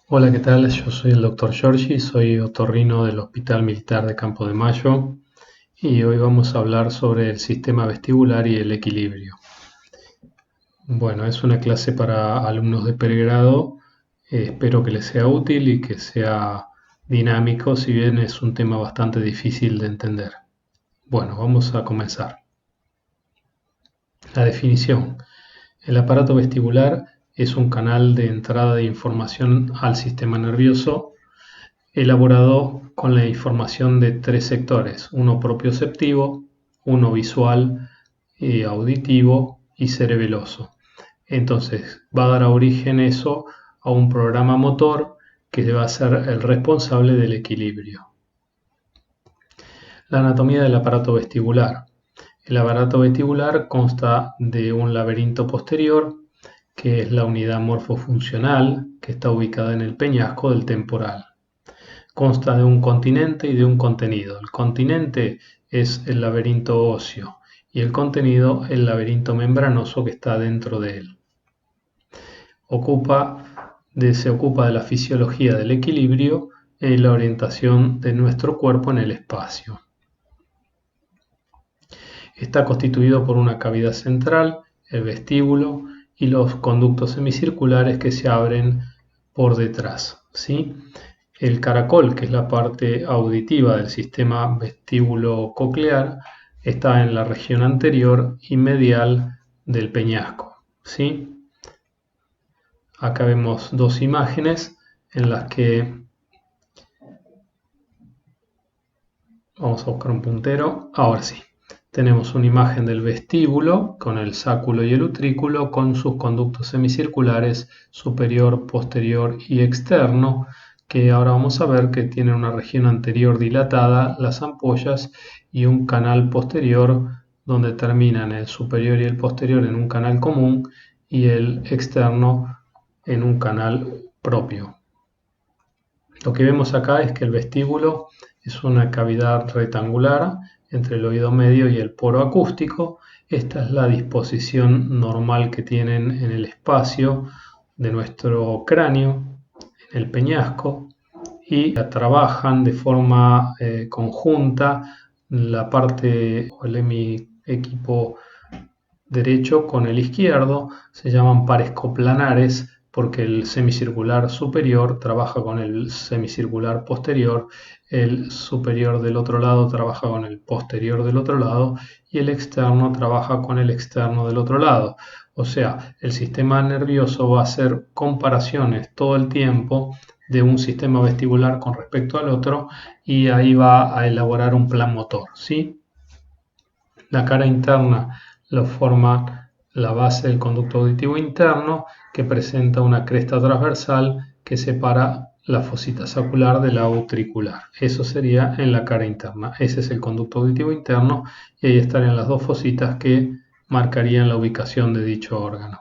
Hola, ¿qué tal? Yo soy el Dr. Giorgi, soy otorrino del Hospital Militar de Campo de Mayo y hoy vamos a hablar sobre el sistema vestibular y el equilibrio. Bueno, es una clase para alumnos de pregrado, espero que les sea útil y que sea dinámico, si bien es un tema bastante difícil de entender. Bueno, vamos a comenzar. La definición. El aparato vestibular es un canal de entrada de información al sistema nervioso elaborado con la información de tres sectores, uno propioceptivo, uno visual, auditivo y cerebeloso. Entonces va a dar origen eso a un programa motor que va a ser el responsable del equilibrio. La anatomía del aparato vestibular. El aparato vestibular consta de un laberinto posterior, que es la unidad morfofuncional que está ubicada en el peñasco del temporal. Consta de un continente y de un contenido. El continente es el laberinto óseo y el contenido el laberinto membranoso que está dentro de él. Se ocupa de la fisiología del equilibrio y la orientación de nuestro cuerpo en el espacio. Está constituido por una cavidad central, el vestíbulo y los conductos semicirculares que se abren por detrás, ¿sí? El caracol, que es la parte auditiva del sistema vestíbulo-coclear, está en la región anterior y medial del peñasco, ¿sí? Acá vemos dos imágenes en las que vamos a buscar un puntero. Ahora sí, tenemos una imagen del vestíbulo con el sáculo y el utrículo con sus conductos semicirculares superior, posterior y externo, que ahora vamos a ver que tienen una región anterior dilatada, las ampollas, y un canal posterior donde terminan el superior y el posterior en un canal común y el externo en un canal propio. Lo que vemos acá es que el vestíbulo es una cavidad rectangular entre el oído medio y el poro acústico. Esta es la disposición normal que tienen en el espacio de nuestro cráneo, en el peñasco, y trabajan de forma conjunta la parte o el equipo derecho con el izquierdo. Se llaman pares coplanares porque el semicircular superior trabaja con el semicircular posterior, el superior del otro lado trabaja con el posterior del otro lado y el externo trabaja con el externo del otro lado. O sea, el sistema nervioso va a hacer comparaciones todo el tiempo de un sistema vestibular con respecto al otro y ahí va a elaborar un plan motor, ¿sí? La cara interna lo forma la base del conducto auditivo interno, que presenta una cresta transversal que separa la fosita sacular de la utricular. Eso sería en la cara interna. Ese es el conducto auditivo interno y ahí estarían las dos fositas que marcarían la ubicación de dicho órgano.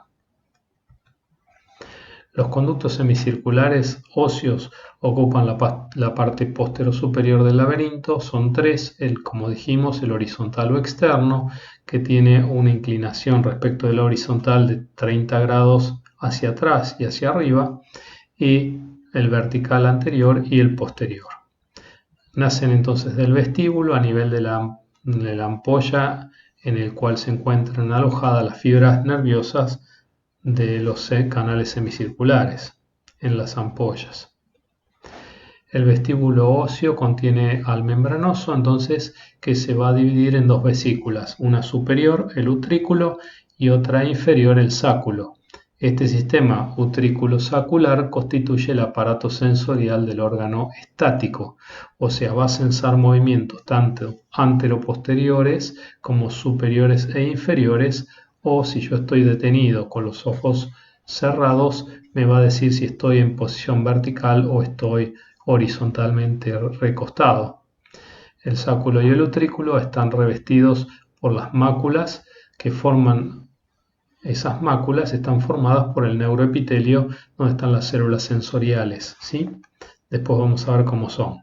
Los conductos semicirculares óseos ocupan la parte posterior del laberinto. Son tres, como dijimos, el horizontal o externo, que tiene una inclinación respecto de la horizontal de 30 grados hacia atrás y hacia arriba, y el vertical anterior y el posterior. Nacen entonces del vestíbulo a nivel de la ampolla en el cual se encuentran alojadas las fibras nerviosas de los canales semicirculares en las ampollas. El vestíbulo óseo contiene al membranoso, entonces, que se va a dividir en dos vesículas, una superior, el utrículo, y otra inferior, el sáculo. Este sistema utrículo-sacular constituye el aparato sensorial del órgano estático, o sea, va a censar movimientos tanto anteroposteriores como superiores e inferiores, o si yo estoy detenido con los ojos cerrados, me va a decir si estoy en posición vertical o estoy horizontalmente recostado. El sáculo y el utrículo están revestidos por las máculas que forman. Esas máculas están formadas por el neuroepitelio, donde están las células sensoriales, ¿sí? Después vamos a ver cómo son.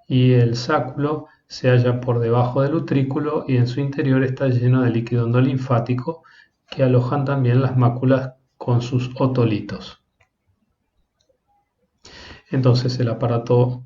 Y el sáculo se halla por debajo del utrículo y en su interior está lleno de líquido endolinfático que alojan también las máculas con sus otolitos. Entonces el aparato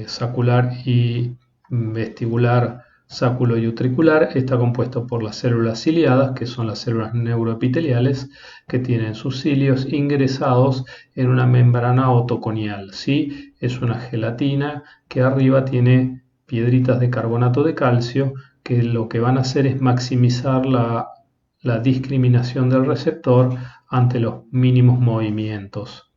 sacular y vestibular, sáculo y utricular está compuesto por las células ciliadas, que son las células neuroepiteliales, que tienen sus cilios ingresados en una membrana otoconial. ¿Sí? Es una gelatina que arriba tiene piedritas de carbonato de calcio, que lo que van a hacer es maximizar la discriminación del receptor ante los mínimos movimientos.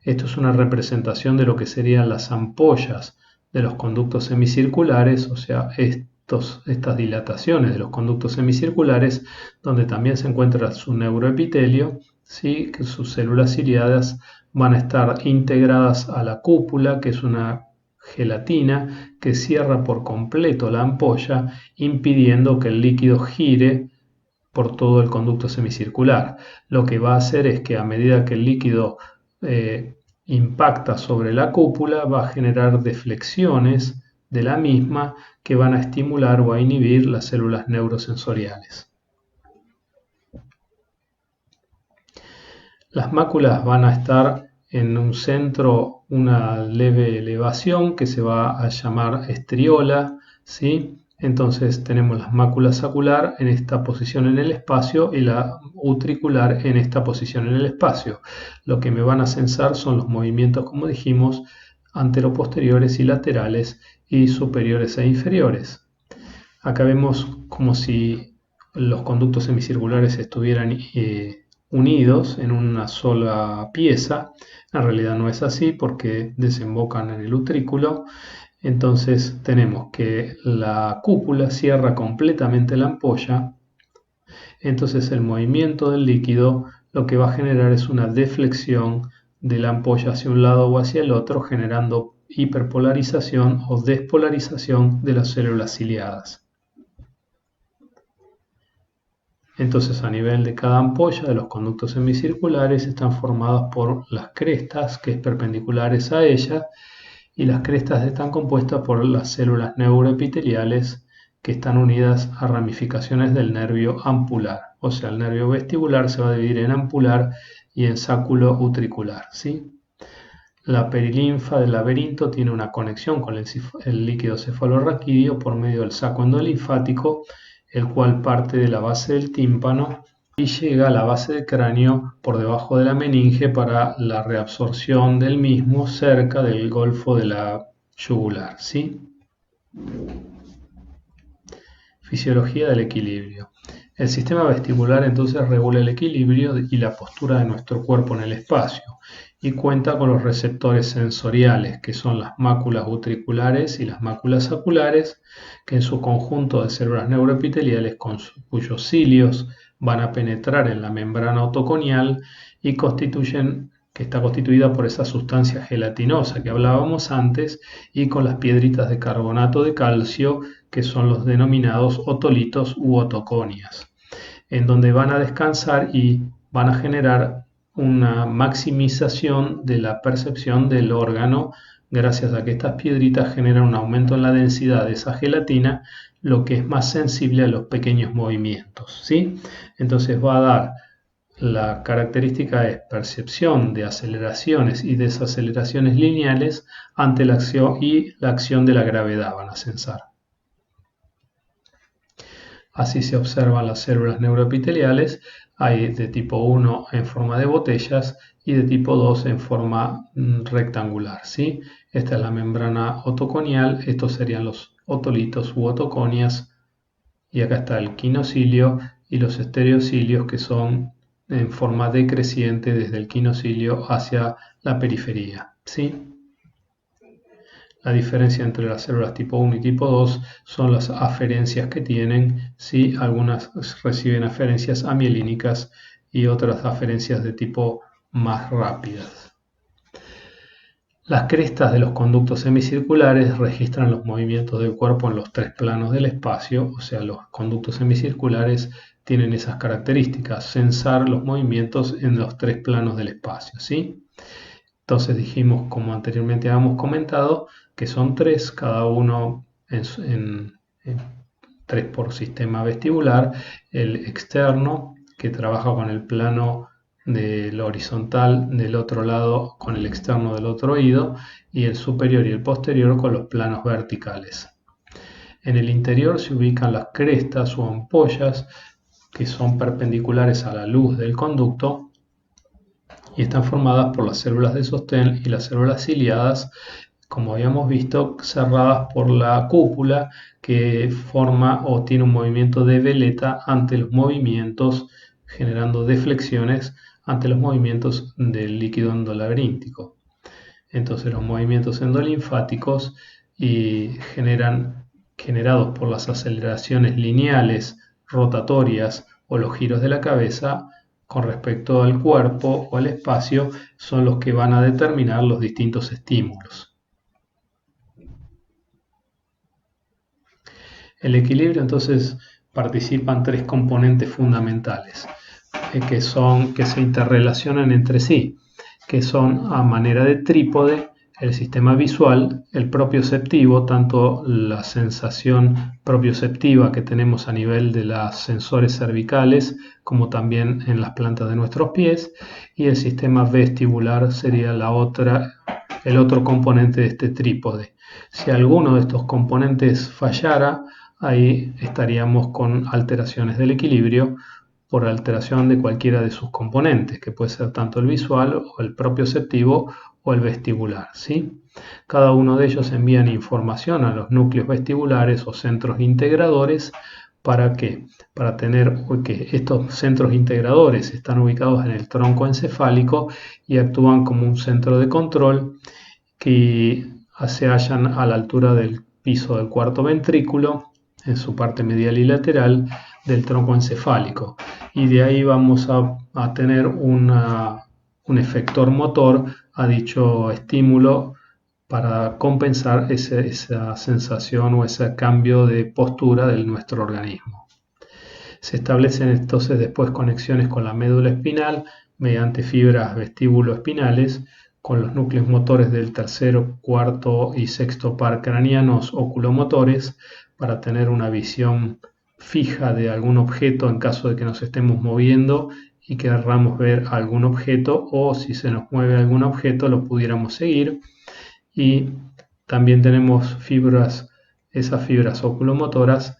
Esto es una representación de lo que serían las ampollas de los conductos semicirculares, o sea, estas dilataciones de los conductos semicirculares, donde también se encuentra su neuroepitelio, ¿sí? Que sus células ciliadas van a estar integradas a la cúpula, que es una gelatina que cierra por completo la ampolla, impidiendo que el líquido gire por todo el conducto semicircular. Lo que va a hacer es que a medida que el líquido impacta sobre la cúpula, va a generar deflexiones de la misma que van a estimular o a inhibir las células neurosensoriales. Las máculas van a estar en un centro, una leve elevación que se va a llamar estriola, ¿sí? Entonces tenemos la mácula sacular en esta posición en el espacio y la utricular en esta posición en el espacio. Lo que me van a censar son los movimientos, como dijimos, anteroposteriores y laterales y superiores e inferiores. Acá vemos como si los conductos semicirculares estuvieran unidos en una sola pieza. En realidad no es así porque desembocan en el utrículo. Entonces tenemos que la cúpula cierra completamente la ampolla. Entonces el movimiento del líquido lo que va a generar es una deflexión de la ampolla hacia un lado o hacia el otro, generando hiperpolarización o despolarización de las células ciliadas. Entonces, a nivel de cada ampolla de los conductos semicirculares están formados por las crestas, que es perpendiculares a ellas, y las crestas están compuestas por las células neuroepiteliales que están unidas a ramificaciones del nervio ampular. O sea, el nervio vestibular se va a dividir en ampular y en sáculo utricular, ¿sí? La perilinfa del laberinto tiene una conexión con el líquido cefalorraquídeo por medio del saco endolinfático, el cual parte de la base del tímpano y llega a la base del cráneo por debajo de la meninge para la reabsorción del mismo cerca del golfo de la yugular, ¿sí? Fisiología del equilibrio. El sistema vestibular entonces regula el equilibrio y la postura de nuestro cuerpo en el espacio y cuenta con los receptores sensoriales, que son las máculas utriculares y las máculas saculares, que en su conjunto de células neuroepiteliales cuyos cilios van a penetrar en la membrana otoconial y que está constituida por esa sustancia gelatinosa que hablábamos antes y con las piedritas de carbonato de calcio, que son los denominados otolitos u otoconias, en donde van a descansar y van a generar una maximización de la percepción del órgano gracias a que estas piedritas generan un aumento en la densidad de esa gelatina, lo que es más sensible a los pequeños movimientos, ¿sí? Entonces va a dar la característica de percepción de aceleraciones y desaceleraciones lineales ante la acción y la acción de la gravedad van a censar. Así se observan las células neuroepiteliales. Hay de tipo 1 en forma de botellas y de tipo 2 en forma rectangular, ¿sí? Esta es la membrana otoconial, estos serían los otolitos u otoconias, y acá está el quinocilio y los estereocilios, que son en forma decreciente desde el quinocilio hacia la periferia, ¿sí? La diferencia entre las células tipo 1 y tipo 2 son las aferencias que tienen, ¿sí? Algunas reciben aferencias amielínicas y otras aferencias de tipo más rápidas. Las crestas de los conductos semicirculares registran los movimientos del cuerpo en los tres planos del espacio, o sea, los conductos semicirculares tienen esas características, censar los movimientos en los tres planos del espacio, ¿sí? Entonces dijimos, como anteriormente habíamos comentado, que son tres, cada uno en tres por sistema vestibular: el externo, que trabaja con el plano del horizontal del otro lado con el externo del otro oído y el superior y el posterior con los planos verticales. En el interior se ubican las crestas o ampollas que son perpendiculares a la luz del conducto y están formadas por las células de sostén y las células ciliadas, como habíamos visto, cerradas por la cúpula que forma o tiene un movimiento de veleta ante los movimientos, generando deflexiones ante los movimientos del líquido endolaberíntico. Entonces los movimientos endolinfáticos generados por las aceleraciones lineales, rotatorias o los giros de la cabeza con respecto al cuerpo o al espacio son los que van a determinar los distintos estímulos. El equilibrio entonces participan tres componentes fundamentales que se interrelacionan entre sí, que son a manera de trípode el sistema visual, el propioceptivo, tanto la sensación propioceptiva que tenemos a nivel de los sensores cervicales como también en las plantas de nuestros pies, y el sistema vestibular sería el otro componente de este trípode. Si alguno de estos componentes fallara, ahí estaríamos con alteraciones del equilibrio por alteración de cualquiera de sus componentes, que puede ser tanto el visual o el propioceptivo o el vestibular, ¿sí? Cada uno de ellos envían información a los núcleos vestibulares o centros integradores. ¿Para qué? Para tener que estos centros integradores están ubicados en el tronco encefálico y actúan como un centro de control que se hallan a la altura del piso del cuarto ventrículo, en su parte medial y lateral del tronco encefálico. Y de ahí vamos a tener un efector motor a dicho estímulo para compensar esa sensación o ese cambio de postura de nuestro organismo. Se establecen entonces después conexiones con la médula espinal mediante fibras vestíbulo-espinales con los núcleos motores del tercero, cuarto y sexto par craneanos oculomotores para tener una visión fija de algún objeto en caso de que nos estemos moviendo y querramos ver algún objeto, o si se nos mueve algún objeto lo pudiéramos seguir. Y también tenemos esas fibras oculomotoras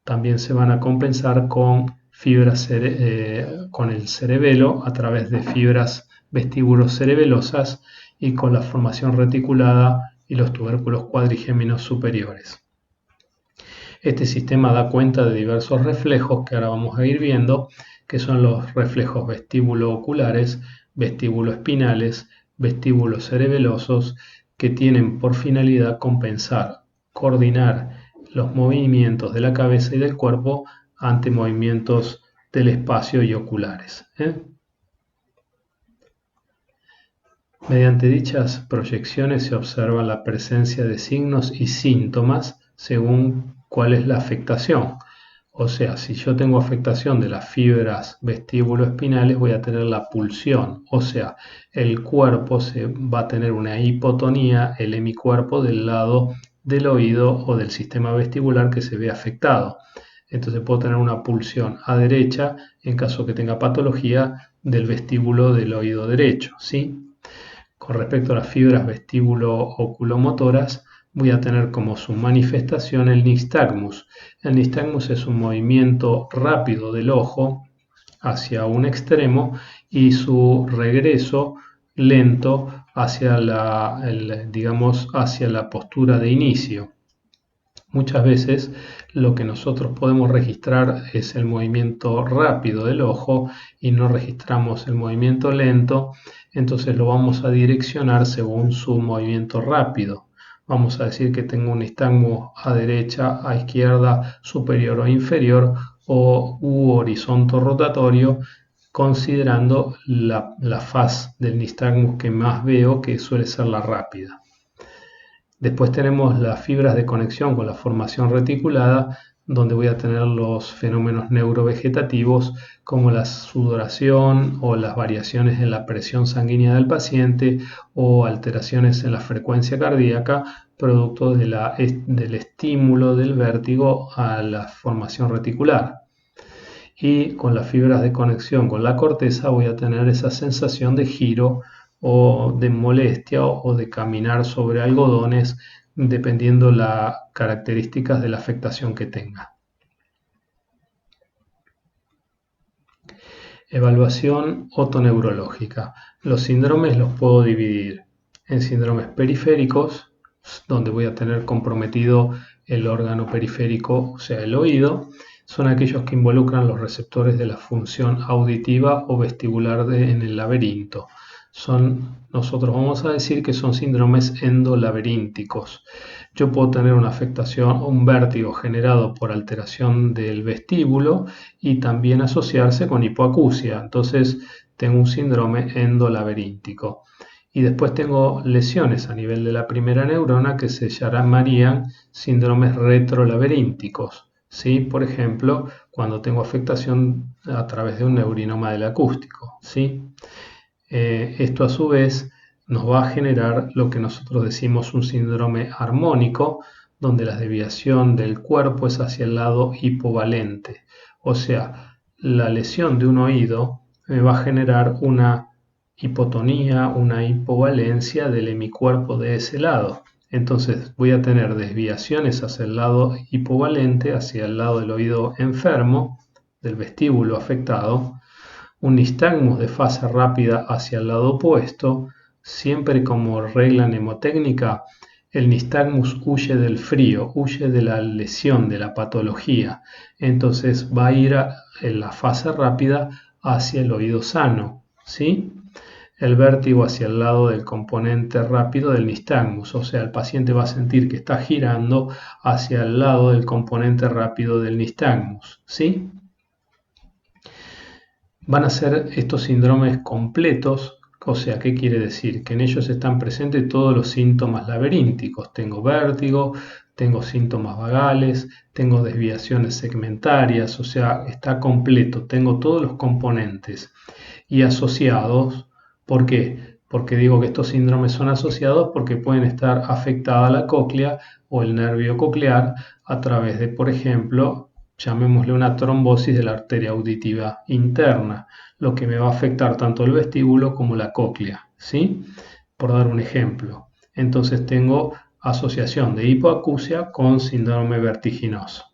también se van a compensar con con el cerebelo a través de fibras vestíbulo-cerebelosas y con la formación reticulada y los tubérculos cuadrigéminos superiores. Este sistema da cuenta de diversos reflejos que ahora vamos a ir viendo, que son los reflejos vestíbulo-oculares, vestíbulo-espinales, vestíbulo-cerebelosos, que tienen por finalidad compensar, coordinar los movimientos de la cabeza y del cuerpo ante movimientos del espacio y oculares. Mediante dichas proyecciones se observa la presencia de signos y síntomas según cuál es la afectación. O sea, si yo tengo afectación de las fibras vestíbulo-espinales, voy a tener la pulsión. O sea, el cuerpo va a tener una hipotonía, el hemicuerpo del lado del oído o del sistema vestibular que se ve afectado. Entonces puedo tener una pulsión a derecha en caso que tenga patología del vestíbulo del oído derecho, ¿sí? Con respecto a las fibras vestíbulo-oculomotoras, voy a tener como su manifestación el nistagmus. El nistagmus es un movimiento rápido del ojo hacia un extremo y su regreso lento hacia hacia la postura de inicio. Muchas veces lo que nosotros podemos registrar es el movimiento rápido del ojo y no registramos el movimiento lento, entonces lo vamos a direccionar según su movimiento rápido. Vamos a decir que tengo un nistagmus a derecha, a izquierda, superior o inferior u horizonte rotatorio, considerando la faz del nistagmus que más veo, que suele ser la rápida. Después tenemos las fibras de conexión con la formación reticulada, donde voy a tener los fenómenos neurovegetativos como la sudoración o las variaciones en la presión sanguínea del paciente o alteraciones en la frecuencia cardíaca, producto del estímulo del vértigo a la formación reticular. y con las fibras de conexión con la corteza voy a tener esa sensación de giro o de molestia o de caminar sobre algodones dependiendo las características de la afectación que tenga. Evaluación otoneurológica. Los síndromes los puedo dividir en síndromes periféricos, donde voy a tener comprometido el órgano periférico, o sea, el oído. Son aquellos que involucran los receptores de la función auditiva o vestibular en el laberinto. Nosotros vamos a decir que son síndromes endolaberínticos. Yo puedo tener una afectación, un vértigo generado por alteración del vestíbulo y también asociarse con hipoacusia. Entonces tengo un síndrome endolaberíntico. Y después tengo lesiones a nivel de la primera neurona que se llamarían síndromes retrolaberínticos. ¿Sí? Por ejemplo, cuando tengo afectación a través de un neurinoma del acústico. ¿Sí? Esto a su vez nos va a generar lo que nosotros decimos un síndrome armónico, donde la desviación del cuerpo es hacia el lado hipovalente. O sea, la lesión de un oído me va a generar una hipotonía, una hipovalencia del hemicuerpo de ese lado. Entonces voy a tener desviaciones hacia el lado hipovalente, hacia el lado del oído enfermo, del vestíbulo afectado, un nistagmus de fase rápida hacia el lado opuesto. Siempre como regla mnemotécnica, el nistagmus huye del frío, huye de la lesión, de la patología. Entonces va a ir en la fase rápida hacia el oído sano, ¿sí? El vértigo hacia el lado del componente rápido del nistagmus, o sea, el paciente va a sentir que está girando hacia el lado del componente rápido del nistagmus, ¿sí? Van a ser estos síndromes completos, o sea, ¿qué quiere decir? Que en ellos están presentes todos los síntomas laberínticos. Tengo vértigo, tengo síntomas vagales, tengo desviaciones segmentarias, o sea, está completo, tengo todos los componentes. Y asociados, ¿por qué? Porque digo que estos síndromes son asociados porque pueden estar afectada la cóclea o el nervio coclear a través de, por ejemplo, llamémosle una trombosis de la arteria auditiva interna, lo que me va a afectar tanto el vestíbulo como la cóclea, ¿sí? Por dar un ejemplo. Entonces tengo asociación de hipoacusia con síndrome vertiginoso.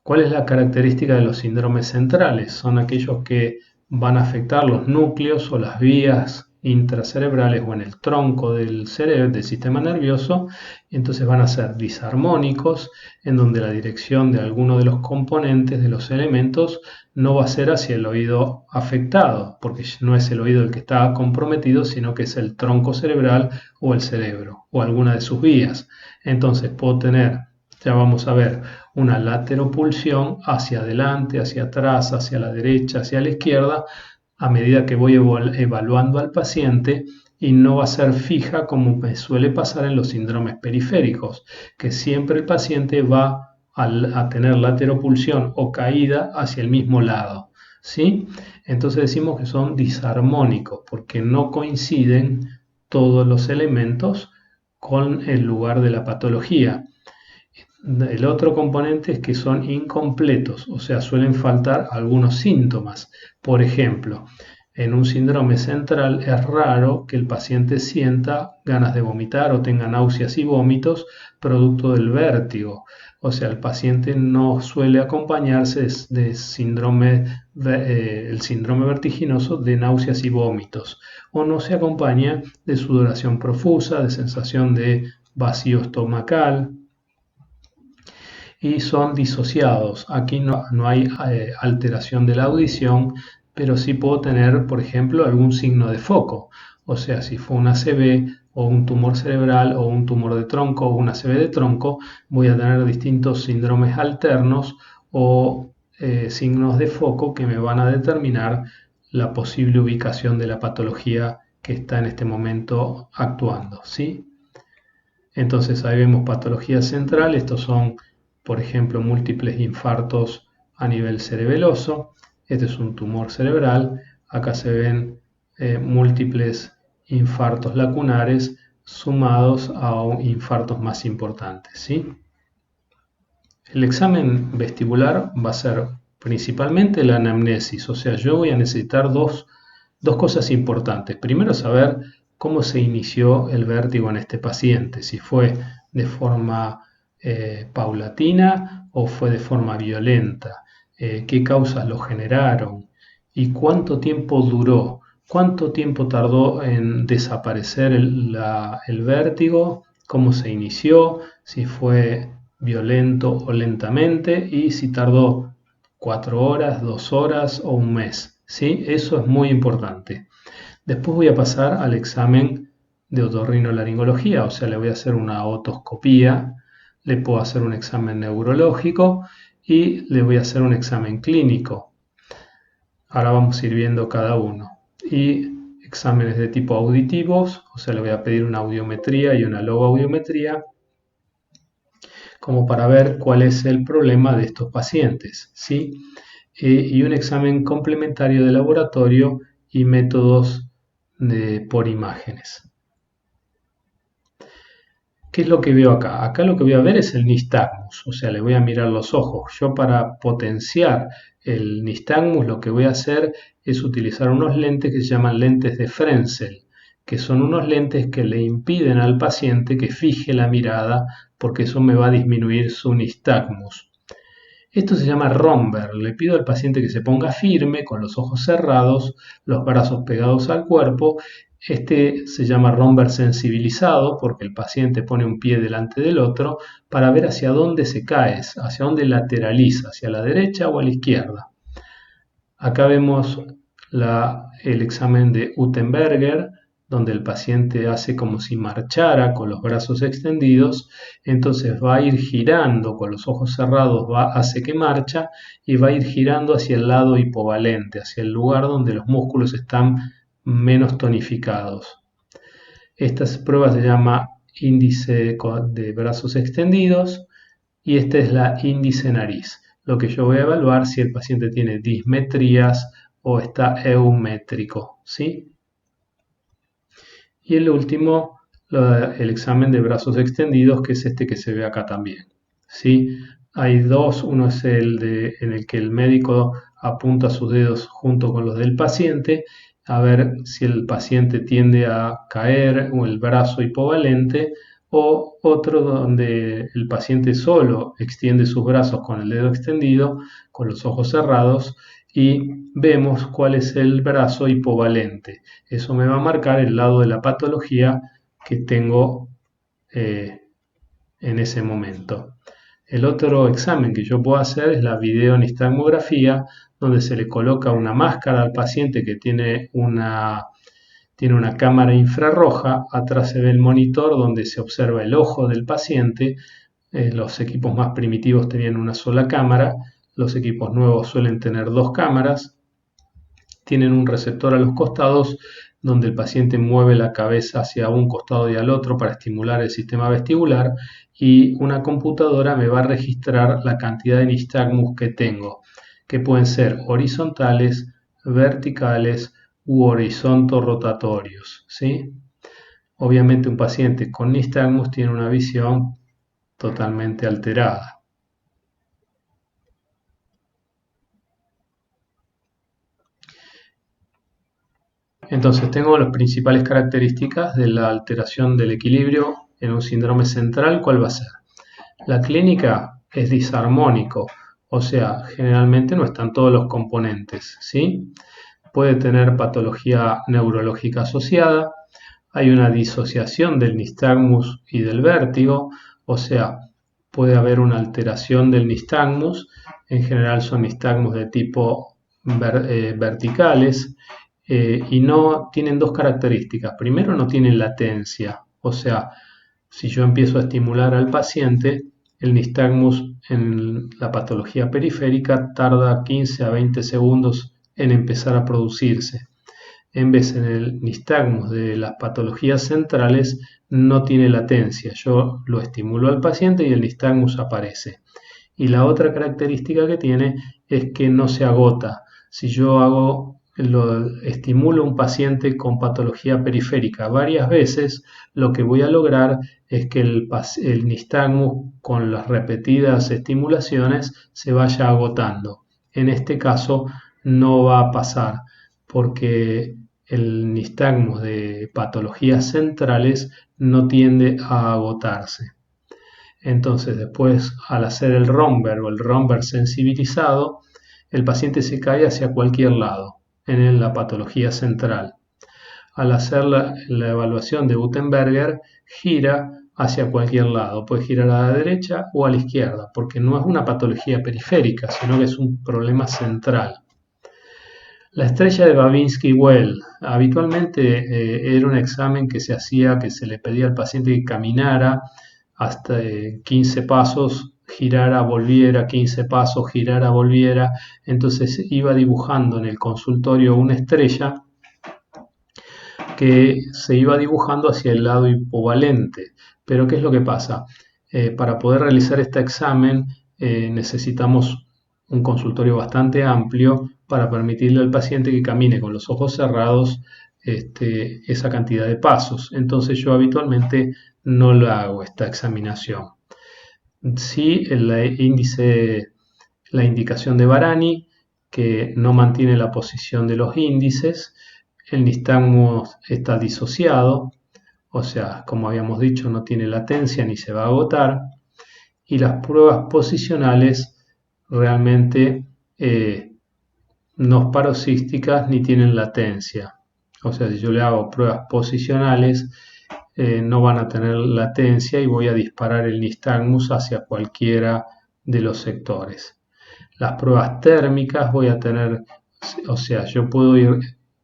¿Cuál es la característica de los síndromes centrales? Son aquellos que van a afectar los núcleos o las vías intracerebrales o en el tronco del cerebro, del sistema nervioso, y entonces van a ser disarmónicos, en donde la dirección de alguno de los componentes de los elementos no va a ser hacia el oído afectado, porque no es el oído el que está comprometido, sino que es el tronco cerebral o el cerebro, o alguna de sus vías. Entonces puedo tener, ya vamos a ver, una lateropulsión hacia adelante, hacia atrás, hacia la derecha, hacia la izquierda, a medida que voy evaluando al paciente, y no va a ser fija como me suele pasar en los síndromes periféricos, que siempre el paciente va a tener lateropulsión o caída hacia el mismo lado, ¿sí? Entonces decimos que son disarmónicos porque no coinciden todos los elementos con el lugar de la patología. El otro componente es que son incompletos, o sea, suelen faltar algunos síntomas. Por ejemplo, en un síndrome central es raro que el paciente sienta ganas de vomitar o tenga náuseas y vómitos producto del vértigo. O sea, el paciente no suele acompañarse de síndrome, el síndrome vertiginoso de náuseas y vómitos, o no se acompaña de sudoración profusa, de sensación de vacío estomacal, y son disociados. Aquí no hay alteración de la audición, pero sí puedo tener, por ejemplo, algún signo de foco. O sea, si fue un ACV o un tumor cerebral o un tumor de tronco o un ACV de tronco, voy a tener distintos síndromes alternos o signos de foco que me van a determinar la posible ubicación de la patología que está en este momento actuando, ¿sí? Entonces ahí vemos patología central. Estos son, por ejemplo, múltiples infartos a nivel cerebeloso. Este es un tumor cerebral. Acá se ven múltiples infartos lacunares sumados a infartos más importantes, ¿sí? El examen vestibular va a ser principalmente la anamnesis, o sea, yo voy a necesitar dos cosas importantes. Primero, saber cómo se inició el vértigo en este paciente, si fue de forma paulatina o fue de forma violenta, qué causas lo generaron y cuánto tiempo duró, cuánto tiempo tardó en desaparecer el vértigo, cómo se inició, si fue violento o lentamente y si tardó 4 horas, 2 horas o un mes. ¿Sí? Eso es muy importante. Después voy a pasar al examen de otorrinolaringología, o sea, le voy a hacer una otoscopía, le puedo hacer un examen neurológico y le voy a hacer un examen clínico. Ahora vamos a ir viendo cada uno. Y exámenes de tipo auditivos, o sea, le voy a pedir una audiometría y una logoaudiometría, como para ver cuál es el problema de estos pacientes, ¿sí? Y un examen complementario de laboratorio y métodos por imágenes. ¿Qué es lo que veo acá? Acá lo que voy a ver es el nistagmus, o sea, le voy a mirar los ojos. Yo para potenciar el nistagmus lo que voy a hacer es utilizar unos lentes que se llaman lentes de Frenzel, que son unos lentes que le impiden al paciente que fije la mirada porque eso me va a disminuir su nistagmus. Esto se llama romber. Le pido al paciente que se ponga firme, con los ojos cerrados, los brazos pegados al cuerpo. Este se llama romber sensibilizado porque el paciente pone un pie delante del otro para ver hacia dónde se cae, hacia dónde lateraliza, hacia la derecha o a la izquierda. Acá vemos el examen de Utenberger, donde el paciente hace como si marchara con los brazos extendidos, entonces va a ir girando con los ojos cerrados, hace que marcha y va a ir girando hacia el lado hipovalente, hacia el lugar donde los músculos están menos tonificados. Esta prueba se llama índice de brazos extendidos y esta es la índice nariz. Lo que yo voy a evaluar si el paciente tiene dismetrías o está eumétrico, ¿sí? Y el último, el examen de brazos extendidos, que es este que se ve acá también, ¿sí? Hay dos, uno es en el que el médico apunta sus dedos junto con los del paciente a ver si el paciente tiende a caer o el brazo hipovalente, o otro donde el paciente solo extiende sus brazos con el dedo extendido, con los ojos cerrados, y vemos cuál es el brazo hipovalente. Eso me va a marcar el lado de la patología que tengo en ese momento. El otro examen que yo puedo hacer es la videonistagmografía, donde se le coloca una máscara al paciente que tiene una cámara infrarroja. Atrás se ve el monitor donde se observa el ojo del paciente. Los equipos más primitivos tenían una sola cámara, los equipos nuevos suelen tener dos cámaras. Tienen un receptor a los costados donde el paciente mueve la cabeza hacia un costado y al otro para estimular el sistema vestibular, y una computadora me va a registrar la cantidad de nistagmus que tengo, que pueden ser horizontales, verticales u horizonto-rotatorios, ¿sí? Obviamente un paciente con nistagmus tiene una visión totalmente alterada. Entonces tengo las principales características de la alteración del equilibrio en un síndrome central. ¿Cuál va a ser? La clínica es disarmónico, o sea, generalmente no están todos los componentes, ¿sí? Puede tener patología neurológica asociada, hay una disociación del nistagmus y del vértigo, o sea, puede haber una alteración del nistagmus. En general son nistagmus de tipo verticales, y no tienen dos características. Primero, no tienen latencia, o sea, si yo empiezo a estimular al paciente, el nistagmus en la patología periférica tarda 15 a 20 segundos en empezar a producirse. En vez, en el nistagmus de las patologías centrales no tiene latencia. Yo lo estimulo al paciente y el nistagmus aparece. Y la otra característica que tiene es que no se agota. Si yo hago estimulo a un paciente con patología periférica varias veces, lo que voy a lograr es que el nistagmus con las repetidas estimulaciones se vaya agotando. En este caso no va a pasar porque el nistagmus de patologías centrales no tiende a agotarse. Entonces después, al hacer el Romberg o el Romberg sensibilizado, el paciente se cae hacia cualquier lado en la patología central. Al hacer la evaluación de Gutenberger, gira hacia cualquier lado. Puede girar a la derecha o a la izquierda, porque no es una patología periférica, sino que es un problema central. La estrella de Babinski-Well. Habitualmente era un examen que se hacía, que se le pedía al paciente que caminara hasta 15 pasos, girara, volviera, 15 pasos, girara, volviera. Entonces iba dibujando en el consultorio una estrella que se iba dibujando hacia el lado hipovalente. Pero ¿qué es lo que pasa? Para poder realizar este examen necesitamos un consultorio bastante amplio para permitirle al paciente que camine con los ojos cerrados esa cantidad de pasos. Entonces yo habitualmente no lo hago esta examinación. Sí, el índice, la indicación de Varani, que no mantiene la posición de los índices, el nistagmus está disociado, o sea, como habíamos dicho, no tiene latencia ni se va a agotar, y las pruebas posicionales realmente no es paroxísticas ni tienen latencia. O sea, si yo le hago pruebas posicionales, no van a tener latencia y voy a disparar el nistagmus hacia cualquiera de los sectores. Las pruebas térmicas voy a tener, o sea, yo puedo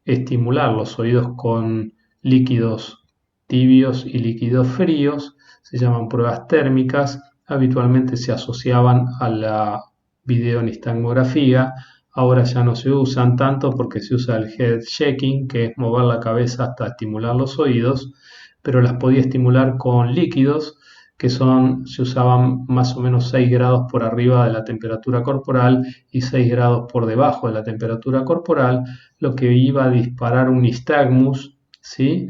estimular los oídos con líquidos tibios y líquidos fríos, se llaman pruebas térmicas, habitualmente se asociaban a la videonistagmografía. Ahora ya no se usan tanto porque se usa el head shaking, que es mover la cabeza hasta estimular los oídos, pero las podía estimular con líquidos que se usaban más o menos 6 grados por arriba de la temperatura corporal y 6 grados por debajo de la temperatura corporal, lo que iba a disparar un nistagmus, ¿sí?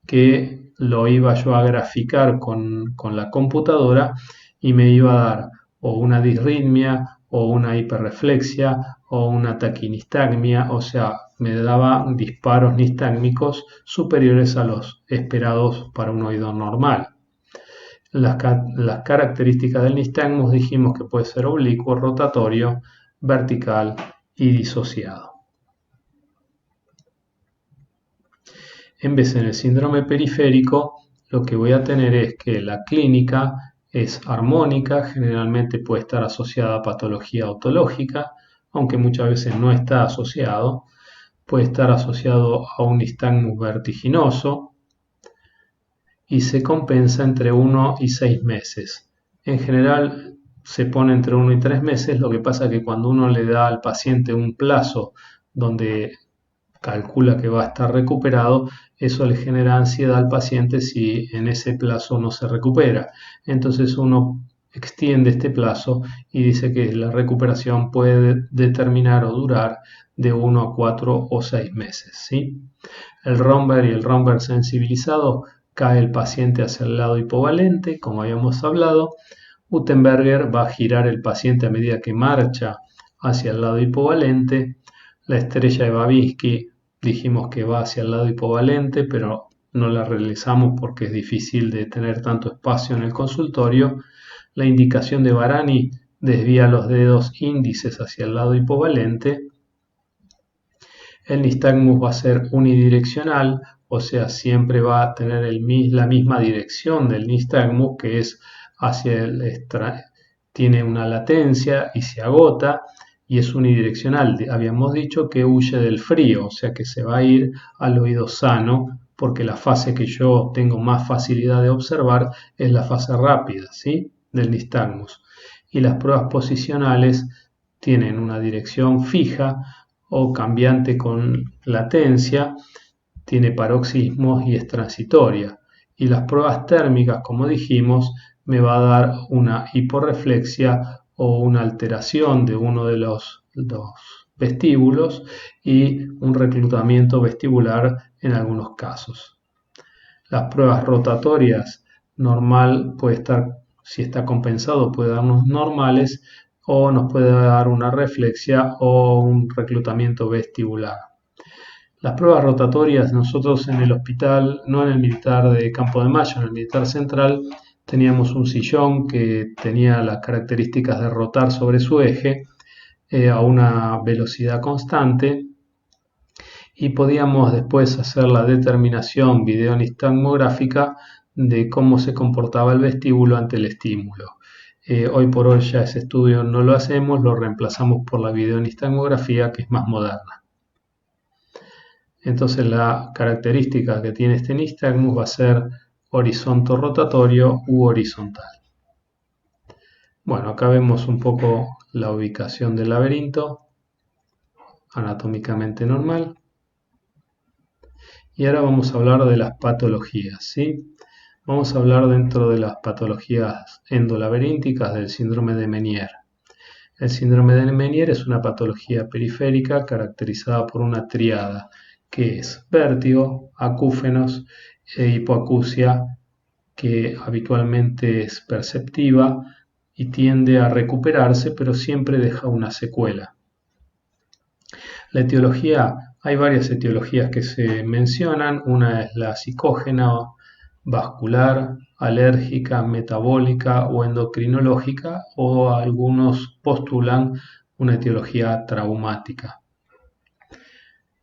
Que lo iba yo a graficar con la computadora y me iba a dar o una disritmia o una hiperreflexia o una taquinistagmia, o sea, me daba disparos nistágmicos superiores a los esperados para un oído normal. Las características del nistagmus dijimos que puede ser oblicuo, rotatorio, vertical y disociado. En vez en el síndrome periférico, lo que voy a tener es que la clínica es armónica, generalmente puede estar asociada a patología otológica, aunque muchas veces no está asociado. Puede estar asociado a un nistagmus vertiginoso y se compensa entre 1 y 6 meses. En general se pone entre 1 y 3 meses, lo que pasa es que cuando uno le da al paciente un plazo donde calcula que va a estar recuperado, eso le genera ansiedad al paciente si en ese plazo no se recupera. Entonces uno extiende este plazo y dice que la recuperación puede determinar o durar de 1 a 4 o 6 meses, ¿sí? El Romberg y el Romberg sensibilizado cae el paciente hacia el lado hipovalente, como habíamos hablado. Gutenberger va a girar el paciente a medida que marcha hacia el lado hipovalente. La estrella de Babinski dijimos que va hacia el lado hipovalente, pero no la realizamos porque es difícil de tener tanto espacio en el consultorio. La indicación de Varani desvía los dedos índices hacia el lado hipovalente. El nistagmus va a ser unidireccional, o sea, siempre va a tener la misma dirección del nistagmus, que es hacia tiene una latencia y se agota, y es unidireccional. Habíamos dicho que huye del frío, o sea que se va a ir al oído sano, porque la fase que yo tengo más facilidad de observar es la fase rápida, ¿sí? Del nistagmus. Y las pruebas posicionales tienen una dirección fija o cambiante con latencia, tiene paroxismos y es transitoria. Y las pruebas térmicas, como dijimos, me va a dar una hiporreflexia o una alteración de uno de los vestíbulos y un reclutamiento vestibular en algunos casos. Las pruebas rotatorias normal puede estar, si está compensado, puede darnos normales o nos puede dar una reflexia o un reclutamiento vestibular. Las pruebas rotatorias, nosotros en el hospital, no en el militar de Campo de Mayo, en el militar central, teníamos un sillón que tenía las características de rotar sobre su eje a una velocidad constante y podíamos después hacer la determinación videonistagmográfica de cómo se comportaba el vestíbulo ante el estímulo. Hoy por hoy ya ese estudio no lo hacemos, lo reemplazamos por la videonistagmografía, que es más moderna. Entonces la característica que tiene este nistagmus va a ser horizonte rotatorio u horizontal. Bueno, acá vemos un poco la ubicación del laberinto, anatómicamente normal. Y ahora vamos a hablar de las patologías, ¿sí? Vamos a hablar dentro de las patologías endolaberínticas del síndrome de Meniere. El síndrome de Meniere es una patología periférica caracterizada por una triada que es vértigo, acúfenos e hipoacusia, que habitualmente es perceptiva y tiende a recuperarse, pero siempre deja una secuela. La etiología, hay varias etiologías que se mencionan. Una es la psicógena, vascular, alérgica, metabólica o endocrinológica, o algunos postulan una etiología traumática.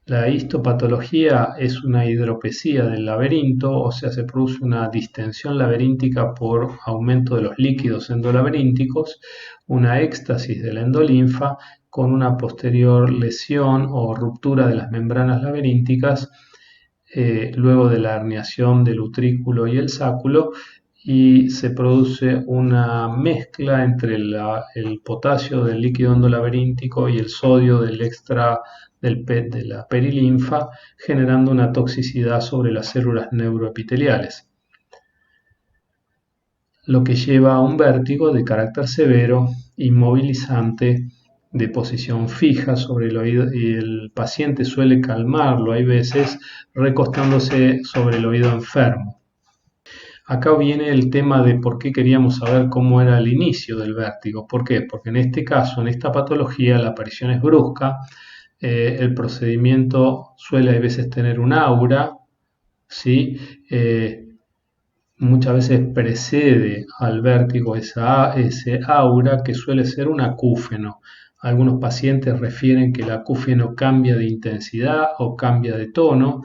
La histopatología es una hidropesía del laberinto, o sea, se produce una distensión laberíntica por aumento de los líquidos endolaberínticos, una éxtasis de la endolinfa con una posterior lesión o ruptura de las membranas laberínticas luego de la herniación del utrículo y el sáculo, y se produce una mezcla entre el potasio del líquido endolaberíntico y el sodio del extra de la perilinfa, generando una toxicidad sobre las células neuroepiteliales, lo que lleva a un vértigo de carácter severo, inmovilizante, de posición fija sobre el oído, y el paciente suele calmarlo, hay veces recostándose sobre el oído enfermo. Acá viene el tema de por qué queríamos saber cómo era el inicio del vértigo. ¿Por qué? Porque en este caso, en esta patología, la aparición es brusca, el procedimiento suele a veces tener un aura, ¿sí? Muchas veces precede al vértigo ese aura que suele ser un acúfeno. Algunos pacientes refieren que el acúfeno cambia de intensidad o cambia de tono.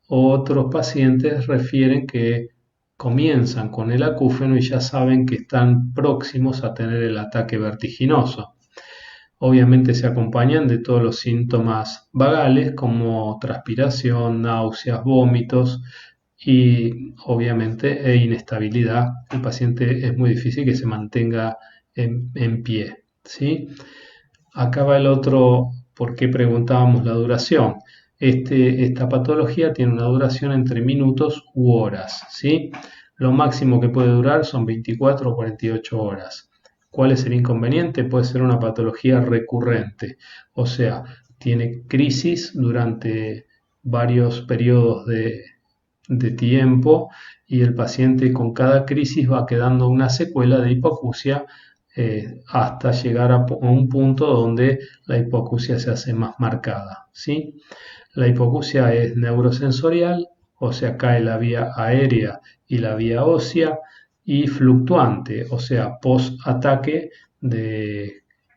Otros pacientes refieren que comienzan con el acúfeno y ya saben que están próximos a tener el ataque vertiginoso. Obviamente se acompañan de todos los síntomas vagales como transpiración, náuseas, vómitos y obviamente inestabilidad. El paciente es muy difícil que se mantenga en pie, ¿sí? Acá va el otro, ¿por qué preguntábamos la duración? Esta patología tiene una duración entre minutos u horas, ¿sí? Lo máximo que puede durar son 24 o 48 horas. ¿Cuál es el inconveniente? Puede ser una patología recurrente, o sea, tiene crisis durante varios periodos de tiempo y el paciente con cada crisis va quedando una secuela de hipoacusia hasta llegar a un punto donde la hipoacusia se hace más marcada, ¿sí? La hipoacusia es neurosensorial, o sea, cae la vía aérea y la vía ósea, y fluctuante, o sea, post-ataque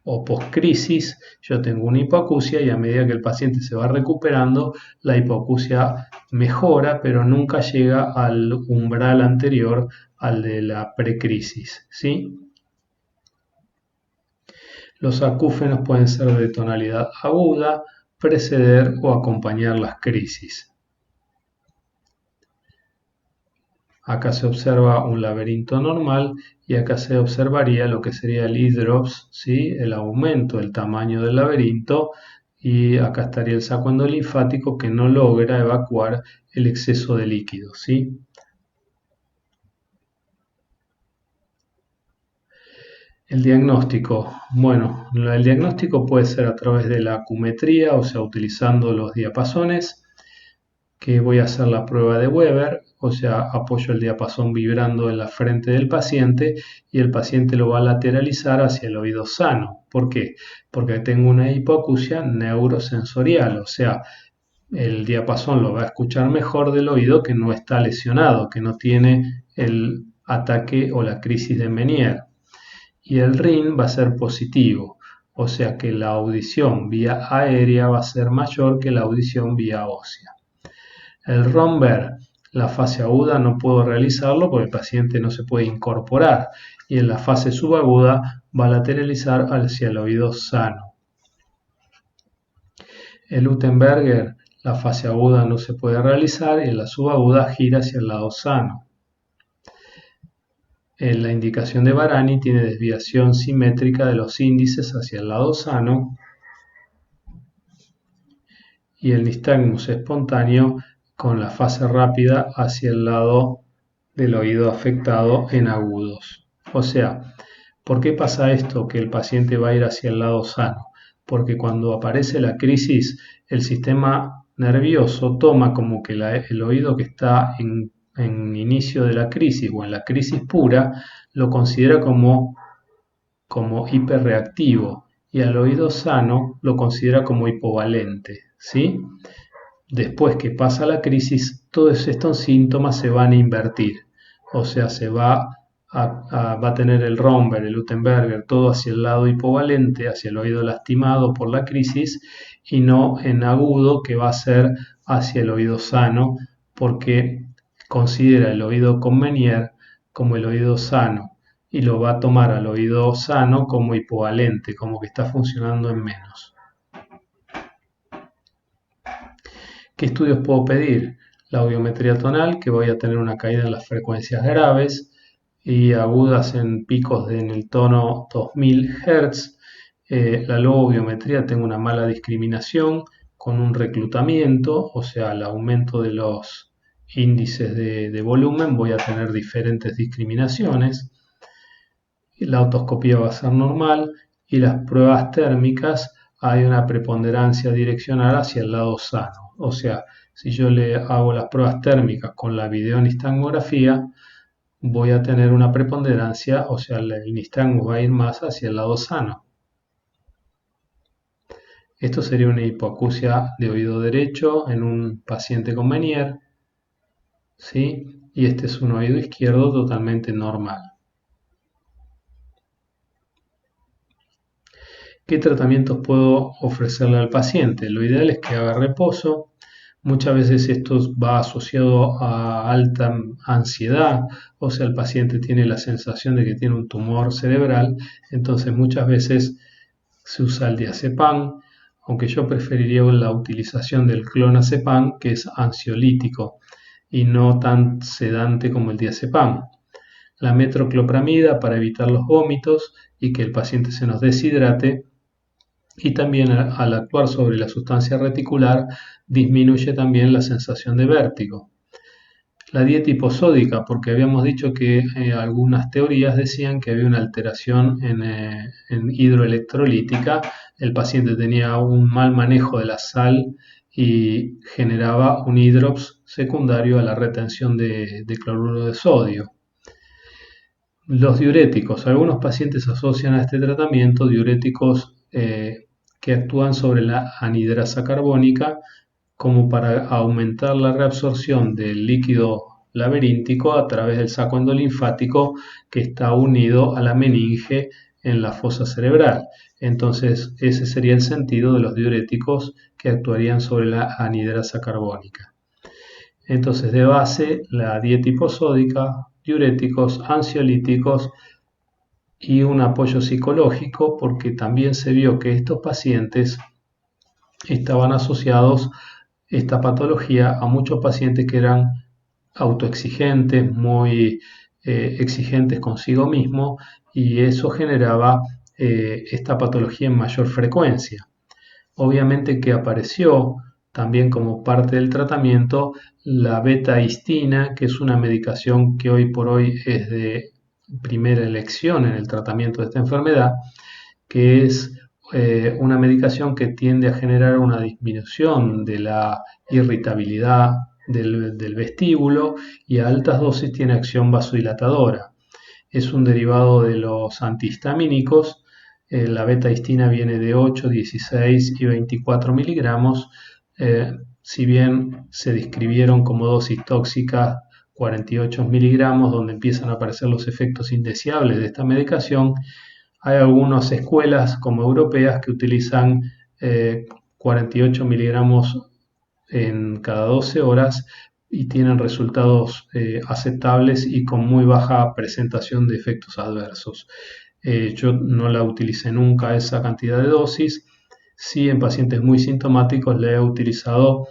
o post-crisis, yo tengo una hipoacusia y a medida que el paciente se va recuperando, la hipoacusia mejora, pero nunca llega al umbral anterior al de la precrisis, ¿sí? Los acúfenos pueden ser de tonalidad aguda, preceder o acompañar las crisis. Acá se observa un laberinto normal y acá se observaría lo que sería el hidrops, ¿sí? El aumento del tamaño del laberinto, y acá estaría el saco endolinfático que no logra evacuar el exceso de líquido, ¿sí? El diagnóstico. Bueno, el diagnóstico puede ser a través de la acumetría, o sea, utilizando los diapasones, que voy a hacer la prueba de Weber, o sea, apoyo el diapasón vibrando en la frente del paciente y el paciente lo va a lateralizar hacia el oído sano. ¿Por qué? Porque tengo una hipoacusia neurosensorial, o sea, el diapasón lo va a escuchar mejor del oído que no está lesionado, que no tiene el ataque o la crisis de Meniere. Y el RIN va a ser positivo, o sea que la audición vía aérea va a ser mayor que la audición vía ósea. El romper, la fase aguda no puedo realizarlo porque el paciente no se puede incorporar y en la fase subaguda va a lateralizar hacia el oído sano. El Utenberger, la fase aguda no se puede realizar y en la subaguda gira hacia el lado sano. La indicación de Barani tiene desviación simétrica de los índices hacia el lado sano y el nistagmus espontáneo con la fase rápida hacia el lado del oído afectado en agudos. O sea, ¿por qué pasa esto? Que el paciente va a ir hacia el lado sano. Porque cuando aparece la crisis, el sistema nervioso toma como que el oído que está en inicio de la crisis o en la crisis pura, lo considera como hiperreactivo y al oído sano lo considera como hipovalente, ¿sí? Después que pasa la crisis, todos estos síntomas se van a invertir, o sea, va a tener el Romberg, el Utenberger, todo hacia el lado hipovalente, hacia el oído lastimado por la crisis, y no en agudo, que va a ser hacia el oído sano, porque considera el oído con Meniere como el oído sano, y lo va a tomar al oído sano como hipovalente, como que está funcionando en menos. ¿Qué estudios puedo pedir? La audiometría tonal, que voy a tener una caída en las frecuencias graves y agudas en picos en el tono 2000 Hz. La lobobiometría, tengo una mala discriminación con un reclutamiento, o sea, el aumento de los índices de volumen, voy a tener diferentes discriminaciones. La otoscopía va a ser normal y las pruebas térmicas hay una preponderancia direccional hacia el lado sano. O sea, si yo le hago las pruebas térmicas con la videonistagmografía, voy a tener una preponderancia, o sea, el nistagmo va a ir más hacia el lado sano. Esto sería una hipoacusia de oído derecho en un paciente con Meniere, ¿sí? Y este es un oído izquierdo totalmente normal. ¿Qué tratamientos puedo ofrecerle al paciente? Lo ideal es que haga reposo. Muchas veces esto va asociado a alta ansiedad, o sea, el paciente tiene la sensación de que tiene un tumor cerebral, entonces muchas veces se usa el diazepam, aunque yo preferiría la utilización del clonazepam, que es ansiolítico y no tan sedante como el diazepam. La metoclopramida para evitar los vómitos y que el paciente se nos deshidrate, y también al actuar sobre la sustancia reticular disminuye también la sensación de vértigo. La dieta hiposódica, porque habíamos dicho que algunas teorías decían que había una alteración en hidroelectrolítica, el paciente tenía un mal manejo de la sal y generaba un hidrops secundario a la retención de cloruro de sodio. Los diuréticos, algunos pacientes asocian a este tratamiento diuréticos que actúan sobre la anhidrasa carbónica como para aumentar la reabsorción del líquido laberíntico a través del saco endolinfático que está unido a la meninge en la fosa cerebral. Entonces, ese sería el sentido de los diuréticos que actuarían sobre la anhidrasa carbónica. Entonces, de base, la dieta hiposódica, diuréticos, ansiolíticos y un apoyo psicológico, porque también se vio que estos pacientes estaban asociados, esta patología, a muchos pacientes que eran autoexigentes, muy exigentes consigo mismo, y eso generaba esta patología en mayor frecuencia. Obviamente que apareció también como parte del tratamiento la beta-histina, que es una medicación que hoy por hoy es de primera elección en el tratamiento de esta enfermedad, que es una medicación que tiende a generar una disminución de la irritabilidad del vestíbulo y a altas dosis tiene acción vasodilatadora. Es un derivado de los antihistamínicos. La beta-histina viene de 8, 16 y 24 miligramos. Si bien se describieron como dosis tóxicas 48 miligramos, donde empiezan a aparecer los efectos indeseables de esta medicación, hay algunas escuelas como europeas que utilizan 48 miligramos en cada 12 horas y tienen resultados aceptables y con muy baja presentación de efectos adversos. Yo no la utilicé nunca esa cantidad de dosis. Sí, en pacientes muy sintomáticos la he utilizado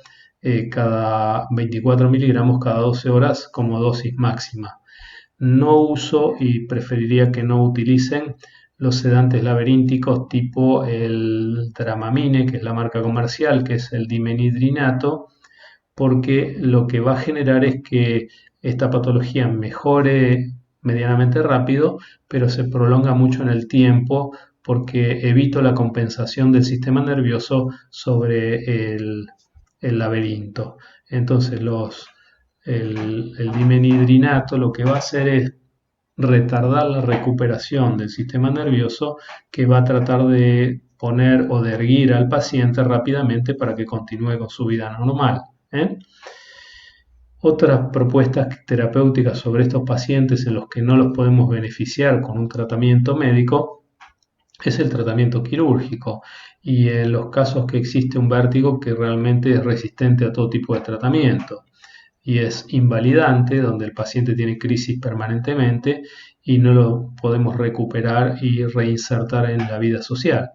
cada 24 miligramos cada 12 horas como dosis máxima. No uso y preferiría que no utilicen los sedantes laberínticos tipo el Dramamine, que es la marca comercial, que es el dimenhidrinato, porque lo que va a generar es que esta patología mejore medianamente rápido, pero se prolonga mucho en el tiempo porque evito la compensación del sistema nervioso sobre el laberinto. Entonces el dimenhidrinato lo que va a hacer es retardar la recuperación del sistema nervioso, que va a tratar de poner o de erguir al paciente rápidamente para que continúe con su vida normal. Otras propuestas terapéuticas sobre estos pacientes en los que no los podemos beneficiar con un tratamiento médico es el tratamiento quirúrgico, y en los casos que existe un vértigo que realmente es resistente a todo tipo de tratamiento y es invalidante, donde el paciente tiene crisis permanentemente y no lo podemos recuperar y reinsertar en la vida social.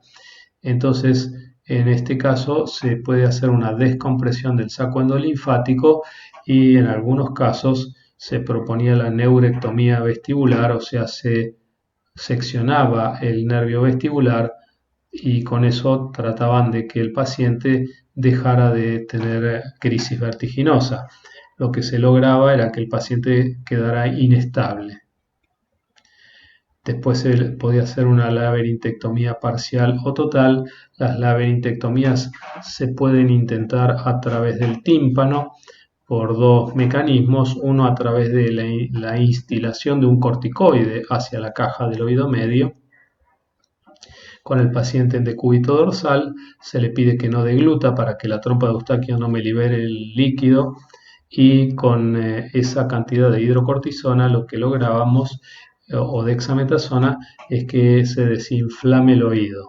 Entonces, en este caso se puede hacer una descompresión del saco endolinfático y en algunos casos se proponía la neurectomía vestibular, o sea, se seccionaba el nervio vestibular y con eso trataban de que el paciente dejara de tener crisis vertiginosa. Lo que se lograba era que el paciente quedara inestable. Después se podía hacer una laberintectomía parcial o total. Las laberintectomías se pueden intentar a través del tímpano por dos mecanismos, uno a través de la instilación de un corticoide hacia la caja del oído medio. Con el paciente en decúbito dorsal se le pide que no degluta para que la trompa de Eustaquio no me libere el líquido, y con esa cantidad de hidrocortisona lo que lográbamos, o dexametasona, es que se desinflame el oído.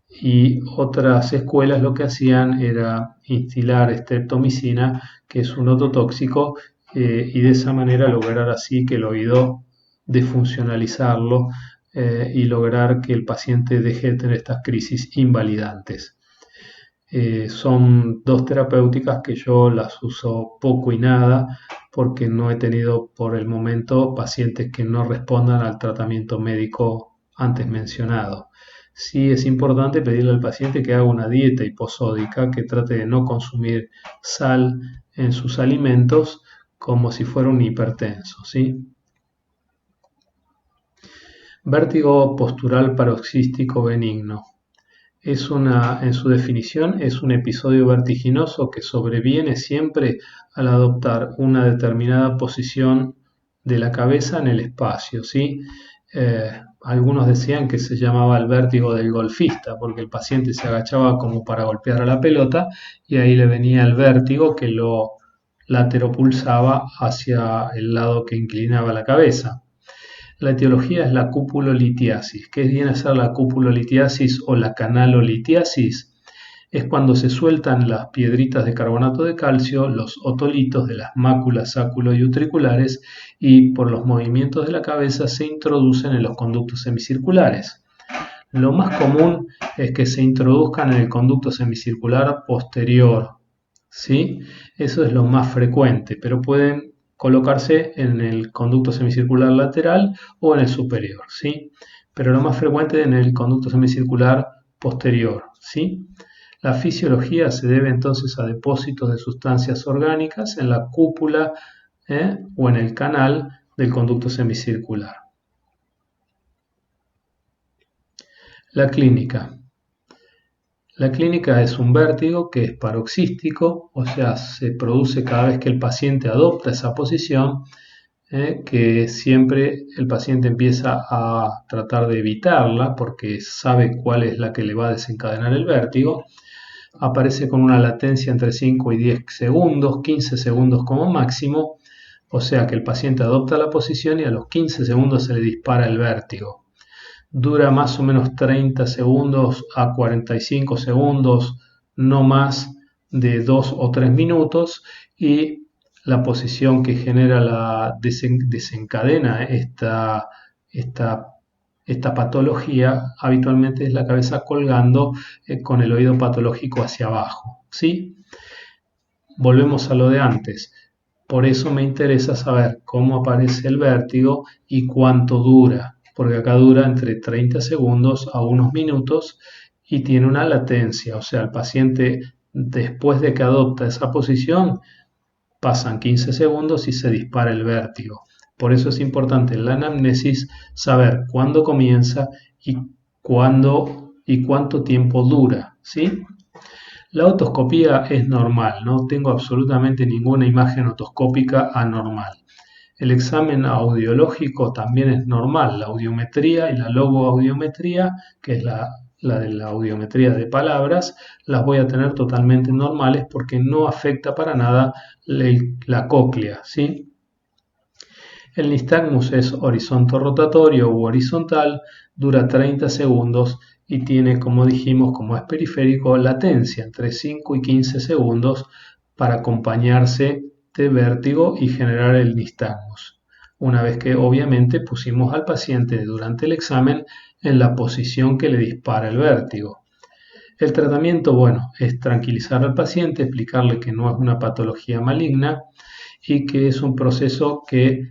Y otras escuelas lo que hacían era instilar streptomicina, que es un ototóxico, y de esa manera lograr así que el oído defuncionalizarlo y lograr que el paciente deje de tener estas crisis invalidantes. Son dos terapéuticas que yo las uso poco y nada porque no he tenido por el momento pacientes que no respondan al tratamiento médico antes mencionado. Sí es importante pedirle al paciente que haga una dieta hiposódica, que trate de no consumir sal en sus alimentos como si fuera un hipertenso, ¿sí? Vértigo postural paroxístico benigno. En su definición, es un episodio vertiginoso que sobreviene siempre al adoptar una determinada posición de la cabeza en el espacio, ¿sí? Algunos decían que se llamaba el vértigo del golfista, porque el paciente se agachaba como para golpear a la pelota y ahí le venía el vértigo que lo lateropulsaba hacia el lado que inclinaba la cabeza. La etiología es la cupulolitiasis. ¿Qué viene a ser la cupulolitiasis o la canalolitiasis? Es cuando se sueltan las piedritas de carbonato de calcio, los otolitos de las máculas sáculo y utriculares, y por los movimientos de la cabeza se introducen en los conductos semicirculares. Lo más común es que se introduzcan en el conducto semicircular posterior, ¿sí? Eso es lo más frecuente, pero pueden colocarse en el conducto semicircular lateral o en el superior, ¿sí? Pero lo más frecuente en el conducto semicircular posterior, ¿sí? La fisiología se debe entonces a depósitos de sustancias orgánicas en la cúpula o en el canal del conducto semicircular. La clínica. La clínica es un vértigo que es paroxístico, o sea, se produce cada vez que el paciente adopta esa posición, que siempre el paciente empieza a tratar de evitarla porque sabe cuál es la que le va a desencadenar el vértigo. Aparece con una latencia entre 5 y 10 segundos, 15 segundos como máximo, o sea que el paciente adopta la posición y a los 15 segundos se le dispara el vértigo. Dura más o menos 30 segundos a 45 segundos, no más de 2 o 3 minutos, y la posición que desencadena esta patología habitualmente es la cabeza colgando con el oído patológico hacia abajo, ¿sí? Volvemos a lo de antes. Por eso me interesa saber cómo aparece el vértigo y cuánto dura, porque acá dura entre 30 segundos a unos minutos y tiene una latencia, o sea, el paciente después de que adopta esa posición pasan 15 segundos y se dispara el vértigo. Por eso es importante en la anamnesis saber cuándo comienza y cuánto tiempo dura, ¿sí? La otoscopía es normal, no tengo absolutamente ninguna imagen otoscópica anormal. El examen audiológico también es normal, la audiometría y la logoaudiometría, que es la de la audiometría de palabras, las voy a tener totalmente normales porque no afecta para nada la cóclea, ¿sí? El nistagmus es horizonto rotatorio u horizontal, dura 30 segundos y tiene, como dijimos, como es periférico, latencia entre 5 y 15 segundos para acompañarse de vértigo y generar el nistagmus. Una vez que obviamente pusimos al paciente durante el examen en la posición que le dispara el vértigo. El tratamiento, bueno, es tranquilizar al paciente, explicarle que no es una patología maligna y que es un proceso que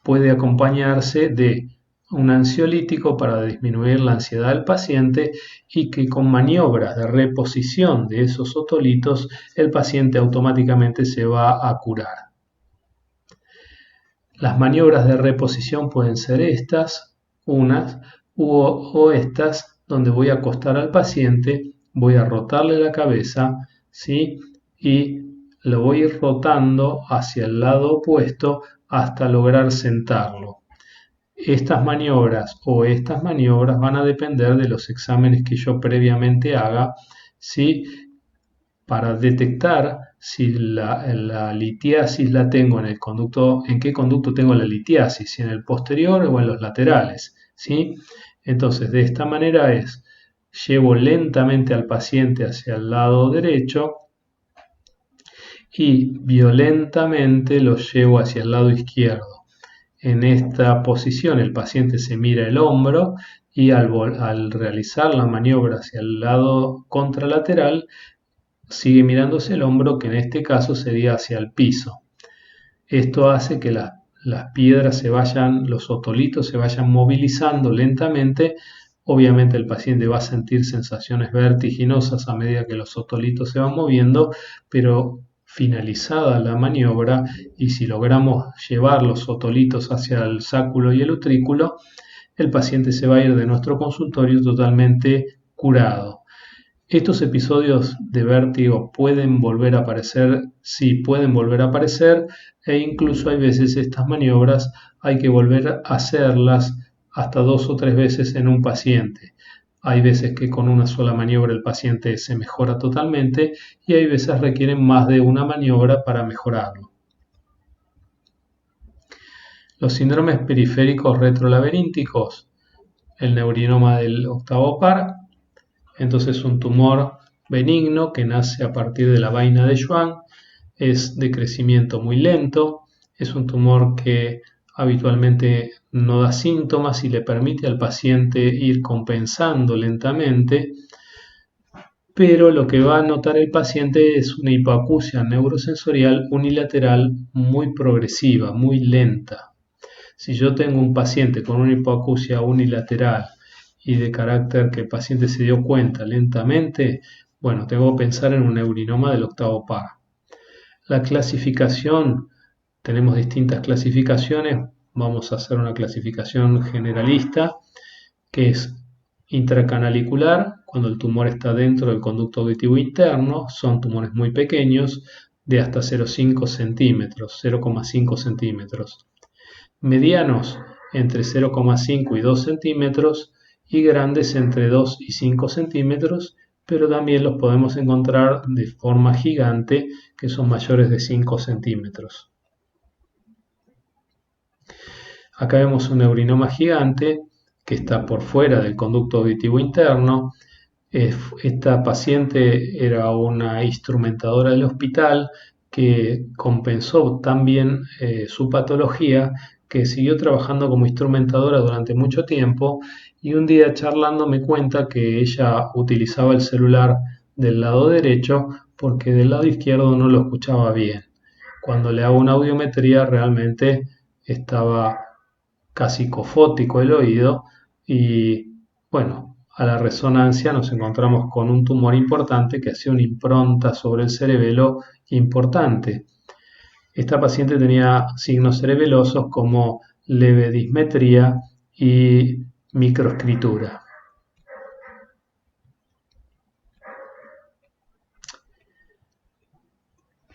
puede acompañarse de un ansiolítico para disminuir la ansiedad del paciente y que con maniobras de reposición de esos otolitos el paciente automáticamente se va a curar. Las maniobras de reposición pueden ser estas, unas, o estas, donde voy a acostar al paciente, voy a rotarle la cabeza, ¿sí? Y lo voy a ir rotando hacia el lado opuesto hasta lograr sentarlo. Estas maniobras o estas maniobras van a depender de los exámenes que yo previamente haga, ¿sí? Para detectar si la litiasis la tengo en el conducto, en qué conducto tengo la litiasis, si en el posterior o en los laterales, ¿sí? Entonces, de esta manera llevo lentamente al paciente hacia el lado derecho y violentamente lo llevo hacia el lado izquierdo. En esta posición el paciente se mira el hombro y al realizar la maniobra hacia el lado contralateral sigue mirándose el hombro, que en este caso sería hacia el piso. Esto hace que las piedras los otolitos se vayan movilizando lentamente. Obviamente el paciente va a sentir sensaciones vertiginosas a medida que los otolitos se van moviendo, pero finalizada la maniobra y si logramos llevar los otolitos hacia el sáculo y el utrículo, el paciente se va a ir de nuestro consultorio totalmente curado. ¿Estos episodios de vértigo pueden volver a aparecer? Sí, pueden volver a aparecer e incluso hay veces estas maniobras hay que volver a hacerlas hasta 2 o 3 veces en un paciente. Hay veces que con una sola maniobra el paciente se mejora totalmente y hay veces requieren más de una maniobra para mejorarlo. Los síndromes periféricos retrolaberínticos, el neurinoma del octavo par, entonces un tumor benigno que nace a partir de la vaina de Schwann, es de crecimiento muy lento, es un tumor que habitualmente no da síntomas y le permite al paciente ir compensando lentamente, pero lo que va a notar el paciente es una hipoacusia neurosensorial unilateral muy progresiva, muy lenta. Si yo tengo un paciente con una hipoacusia unilateral y de carácter que el paciente se dio cuenta lentamente, bueno, tengo que pensar en un neurinoma del octavo par. La clasificación, tenemos distintas clasificaciones, vamos a hacer una clasificación generalista, que es Intracanalicular, cuando el tumor está dentro del conducto auditivo interno, son tumores muy pequeños, de hasta 0,5 centímetros, 0,5 centímetros. Medianos, entre 0,5 y 2 centímetros, y grandes entre 2 y 5 centímetros, pero también los podemos encontrar de forma gigante, que son mayores de 5 centímetros. Acá vemos un neurinoma gigante que está por fuera del conducto auditivo interno. Esta paciente era una instrumentadora del hospital que compensó tan bien su patología que siguió trabajando como instrumentadora durante mucho tiempo, y un día charlando me cuenta que ella utilizaba el celular del lado derecho porque del lado izquierdo no lo escuchaba bien. Cuando le hago una audiometría realmente estaba casi cofótico el oído, y bueno, a la resonancia nos encontramos con un tumor importante que hacía una impronta sobre el cerebelo importante. Esta paciente tenía signos cerebelosos como leve dismetría y microescritura.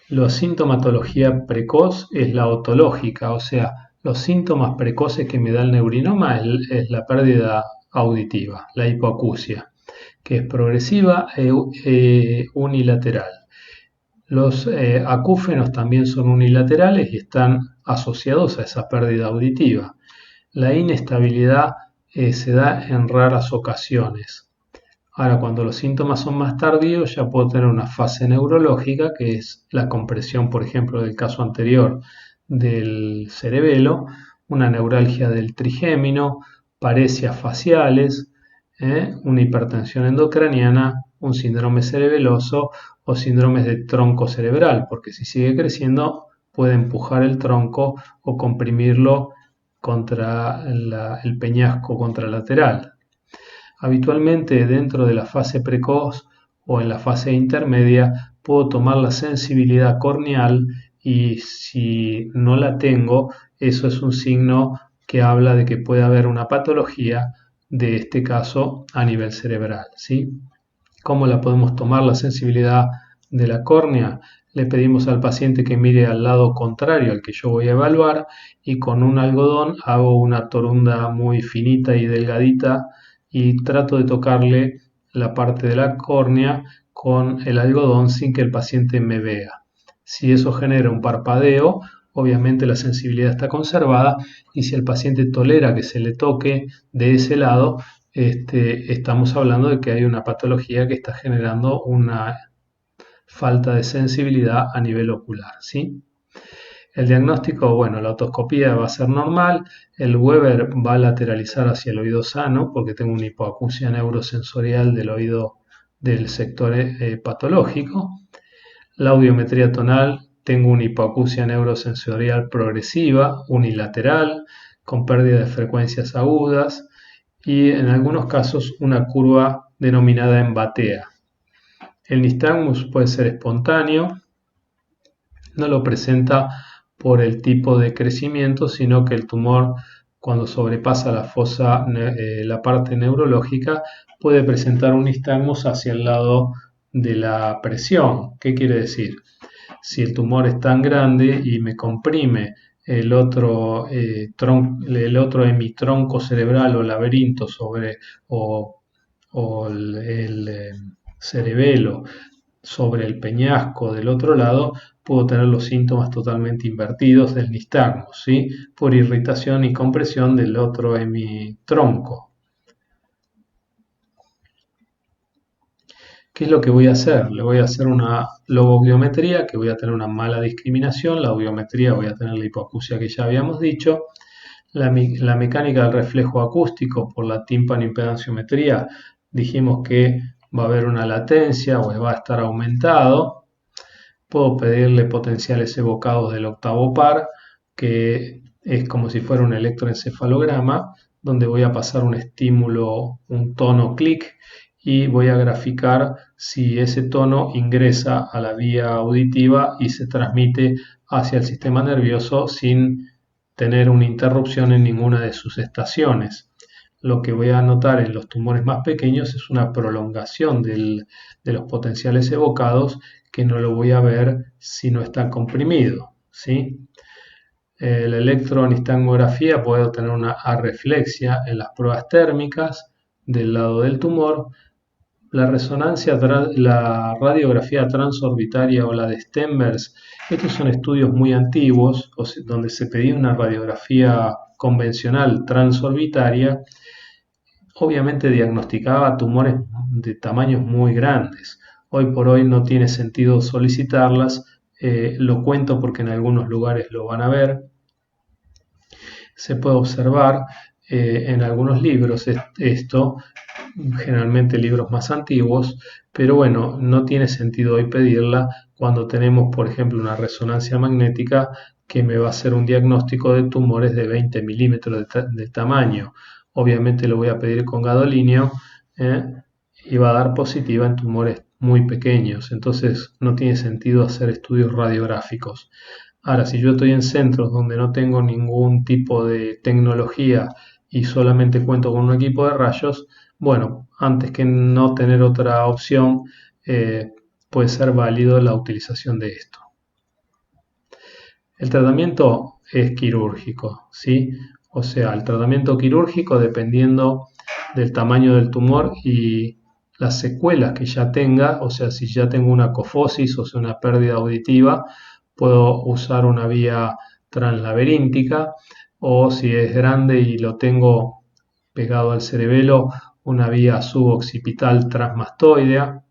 La sintomatología precoz es la otológica, o sea, los síntomas precoces que me da el neurinoma es la pérdida auditiva, la hipoacusia, que es progresiva e unilateral. Los acúfenos también son unilaterales y están asociados a esa pérdida auditiva. La inestabilidad se da en raras ocasiones. Ahora, cuando los síntomas son más tardíos, ya puedo tener una fase neurológica, que es la compresión, por ejemplo, del caso anterior del cerebelo, una neuralgia del trigémino, paresias faciales, una hipertensión endocraniana, un síndrome cerebeloso o síndromes de tronco cerebral, porque si sigue creciendo puede empujar el tronco o comprimirlo contra el peñasco contralateral. Habitualmente dentro de la fase precoz o en la fase intermedia puedo tomar la sensibilidad corneal, y si no la tengo, eso es un signo que habla de que puede haber una patología, de este caso a nivel cerebral, ¿sí? ¿Cómo la podemos tomar la sensibilidad de la córnea? Le pedimos al paciente que mire al lado contrario al que yo voy a evaluar, y con un algodón hago una torunda muy finita y delgadita y trato de tocarle la parte de la córnea con el algodón sin que el paciente me vea. Si eso genera un parpadeo, obviamente la sensibilidad está conservada, y si el paciente tolera que se le toque de ese lado, estamos hablando de que hay una patología que está generando una falta de sensibilidad a nivel ocular, ¿sí? El diagnóstico, bueno, la otoscopía va a ser normal, el Weber va a lateralizar hacia el oído sano porque tengo una hipoacusia neurosensorial del oído del sector patológico. La audiometría tonal, tengo una hipoacusia neurosensorial progresiva, unilateral, con pérdida de frecuencias agudas y en algunos casos una curva denominada embatea. El nistagmus puede ser espontáneo, no lo presenta por el tipo de crecimiento, sino que el tumor, cuando sobrepasa la fosa, la parte neurológica, puede presentar un nistagmus hacia el lado de la presión. ¿Qué quiere decir? Si el tumor es tan grande y me comprime el otro hemitronco cerebral o laberinto o el cerebelo sobre el peñasco del otro lado, puedo tener los síntomas totalmente invertidos del nistagmus, ¿sí? Por irritación y compresión del otro hemitronco. ¿Qué es lo que voy a hacer? Le voy a hacer una loboaudiometría, que voy a tener una mala discriminación. La audiometría voy a tener la hipoacusia que ya habíamos dicho. La mecánica del reflejo acústico por la tímpano-impedanciometría, dijimos que va a haber una latencia o va a estar aumentado. Puedo pedirle potenciales evocados del octavo par, que es como si fuera un electroencefalograma, donde voy a pasar un estímulo, un tono clic, y voy a graficar si ese tono ingresa a la vía auditiva y se transmite hacia el sistema nervioso sin tener una interrupción en ninguna de sus estaciones. lo que voy a notar en los tumores más pequeños es una prolongación de los potenciales evocados que no lo voy a ver si no está comprimido, ¿sí? La electronistagmografía puede obtener una arreflexia en las pruebas térmicas del lado del tumor. La resonancia, la radiografía transorbitaria o la de Stenvers, estos son estudios muy antiguos donde se pedía una radiografía convencional transorbitaria. Obviamente diagnosticaba tumores de tamaños muy grandes. Hoy por hoy no tiene sentido solicitarlas. Lo cuento porque en algunos lugares lo van a ver. Se puede observar en algunos libros esto, generalmente libros más antiguos, pero bueno, no tiene sentido hoy pedirla cuando tenemos, por ejemplo, una resonancia magnética que me va a hacer un diagnóstico de tumores de 20 milímetros de tamaño. Obviamente lo voy a pedir con gadolinio y va a dar positiva en tumores muy pequeños, entonces no tiene sentido hacer estudios radiográficos. Ahora, si yo estoy en centros donde no tengo ningún tipo de tecnología y solamente cuento con un equipo de rayos, bueno, antes que no tener otra opción, puede ser válido la utilización de esto. El tratamiento es quirúrgico, ¿sí? O sea, el tratamiento quirúrgico dependiendo del tamaño del tumor y las secuelas que ya tenga, o sea, si ya tengo una cofosis, o sea, una pérdida auditiva, puedo usar una vía translaberíntica, o si es grande y lo tengo pegado al cerebelo, una vía suboccipital transmastoidea,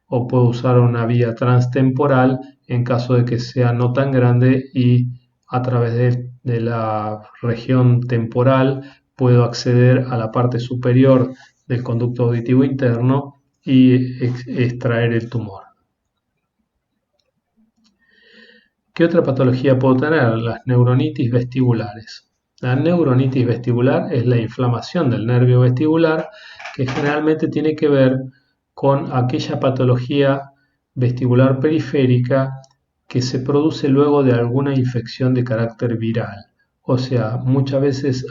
o puedo usar una vía transtemporal en caso de que sea no tan grande y a través de la región temporal puedo acceder a la parte superior del conducto auditivo interno y extraer el tumor. ¿Qué otra patología puedo tener? Las neuronitis vestibulares. La neuronitis vestibular es la inflamación del nervio vestibular que generalmente tiene que ver con aquella patología vestibular periférica que se produce luego de alguna infección de carácter viral. O sea, muchas veces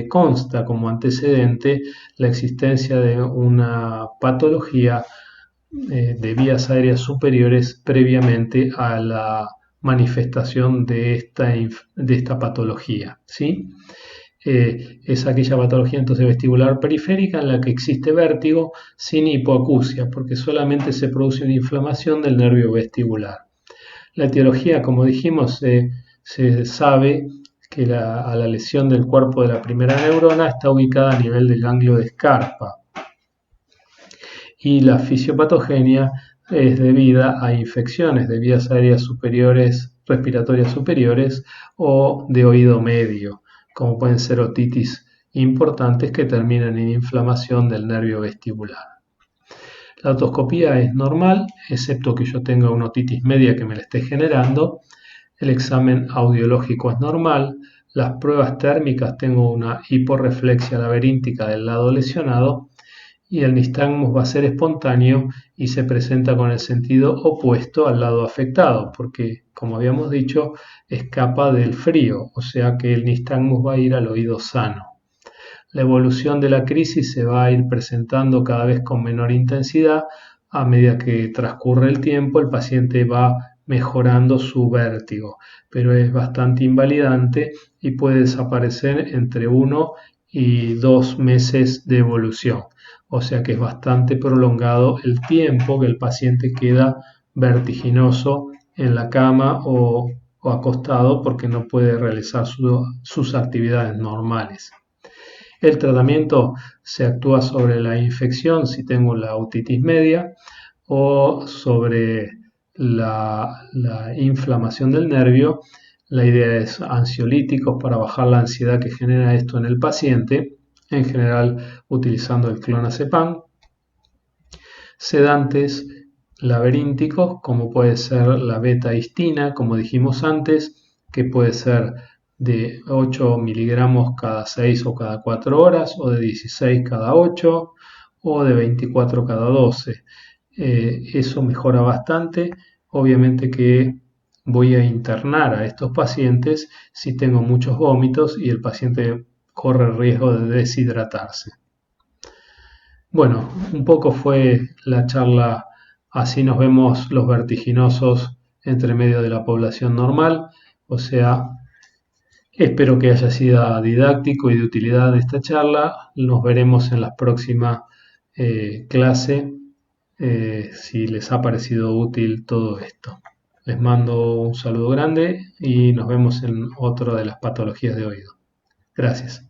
consta como antecedente la existencia de una patología de vías aéreas superiores previamente a la manifestación de esta patología, ¿sí? Es aquella patología entonces vestibular periférica en la que existe vértigo sin hipoacusia, porque solamente se produce una inflamación del nervio vestibular. La etiología, como dijimos, se sabe que a la lesión del cuerpo de la primera neurona está ubicada a nivel del ganglio de Scarpa, y la fisiopatogenia es debida a infecciones de vías aéreas superiores, respiratorias superiores o de oído medio, como pueden ser otitis importantes que terminan en inflamación del nervio vestibular. La otoscopía es normal, excepto que yo tenga una otitis media que me la esté generando. El examen audiológico es normal. Las pruebas térmicas, tengo una hiporreflexia laberíntica del lado lesionado y el nistagmus va a ser espontáneo y se presenta con el sentido opuesto al lado afectado, porque, como habíamos dicho, escapa del frío, o sea que el nistagmus va a ir al oído sano. La evolución de la crisis se va a ir presentando cada vez con menor intensidad. A medida que transcurre el tiempo, el paciente va mejorando su vértigo, pero es bastante invalidante y puede desaparecer entre 1 y 2 meses de evolución. O sea que es bastante prolongado el tiempo que el paciente queda vertiginoso en la cama o acostado porque no puede realizar sus actividades normales. El tratamiento se actúa sobre la infección si tengo la otitis media o sobre la inflamación del nervio. La idea es ansiolíticos para bajar la ansiedad que genera esto en el paciente, en general utilizando el clonazepam, sedantes laberínticos como puede ser la beta-histina, como dijimos antes, que puede ser de 8 miligramos cada 6 o cada 4 horas, o de 16 cada 8, o de 24 cada 12. Eso mejora bastante. Obviamente que voy a internar a estos pacientes si tengo muchos vómitos y el paciente corre el riesgo de deshidratarse. Bueno, un poco fue la charla, así nos vemos los vertiginosos entre medio de la población normal, o sea, espero que haya sido didáctico y de utilidad esta charla. Nos veremos en la próxima clase si les ha parecido útil todo esto. Les mando un saludo grande y nos vemos en otra de las patologías de oído. Gracias.